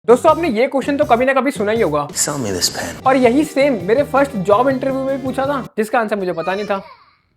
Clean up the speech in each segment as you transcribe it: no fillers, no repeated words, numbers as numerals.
दोस्तों आपने ये क्वेश्चन तो कभी ना कभी सुना ही होगा Sell me this pen. और यही सेम मेरे फर्स्ट जॉब इंटरव्यू में भी पूछा था जिसका आंसर मुझे पता नहीं था।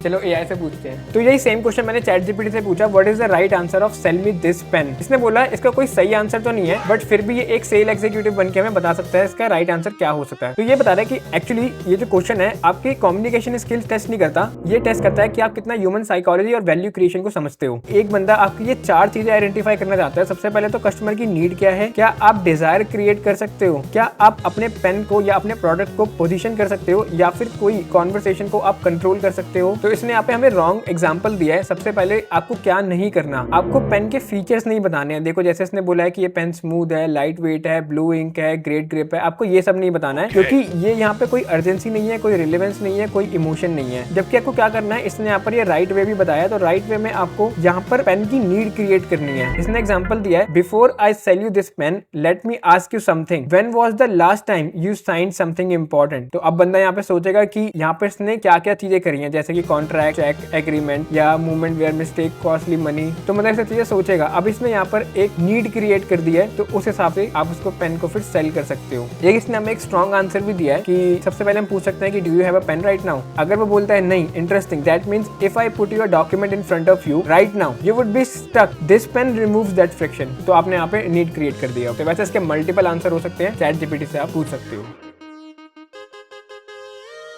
चलो एआई से पूछते हैं। तो यही सेम क्वेश्चन मैंने चैट जीपीटी से पूछा, what is the right answer of sell me this pen. इसने बोला इसका कोई सही आंसर तो नहीं है, बट फिर भी ये एक सेल एग्जीक्यूटिव बन के हमें बता सकता है इसका राइट आंसर क्या हो सकता है। तो ये बता रहा है कि एक्चुअली ये जो क्वेश्चन है आपकी कम्युनिकेशन स्किल्स टेस्ट नहीं करता, ये टेस्ट करता है कि आप कितना ह्यूमन साइकोलॉजी और वैल्यू क्रिएशन को समझते हो। एक बंदा आपकी ये 4 चीजें आइडेंटिफाई करना चाहता है। सबसे पहले तो कस्टमर की नीड क्या है, क्या आप डिजायर क्रिएट कर सकते हो, क्या आप अपने पेन को या अपने प्रोडक्ट को पोजीशन कर सकते हो, या फिर कोई कॉन्वर्सेशन को आप कंट्रोल कर सकते हो। तो इसने यहाँ पे हमें एग्जाम्पल दिया है। सबसे पहले आपको क्या नहीं करना, आपको पेन के फीचर्स नहीं बताने हैं। देखो जैसे इसने बोला है कि ये पेन स्मूथ है, लाइट वेट है, ब्लू इंक है, ग्रेट ग्रिप है, आपको ये सब नहीं बताना है क्योंकि ये यहाँ पे कोई अर्जेंसी नहीं है, कोई रिलेवेंस नहीं है, कोई इमोशन नहीं है। जबकि आपको क्या करना है, इसने यहाँ पर ये राइट वे भी बताया। तो राइट वे में आपको यहाँ पर पेन की नीड क्रिएट करनी है। इसने एग्जाम्पल दिया है, before I sell you this pen let me ask you something, when was the last time you signed something important. तो अब बंदा यहाँ पे सोचेगा कि यहाँ पे इसने क्या क्या चीजें करी हैं, जैसे कि कॉन्ट्रैक्ट, चेक, एग्रीमेंट या movement where mistake, costly money. तो मतलब ऐसी चीजें सोचेगा। अब इसने यहाँ पर एक नीड क्रिएट कर दी है, तो उस हिसाब से आप उसको पेन को फिर सेल कर सकते हो। एक इसने हमें एक स्ट्रॉन्ग आंसर भी दिया है कि सबसे पहले हम पूछ सकते हैं कि do you have a pen right now. अगर वो बोलता है नहीं, interesting, that means if I put your document in front of you right now you would be stuck, this pen removes that friction. तो आपने यहाँ पे नीड क्रिएट कर दिया। तो वैसे इसके मल्टीपल आंसर हो सकते हैं, चैट जीपीटी से आप पूछ सकते हो।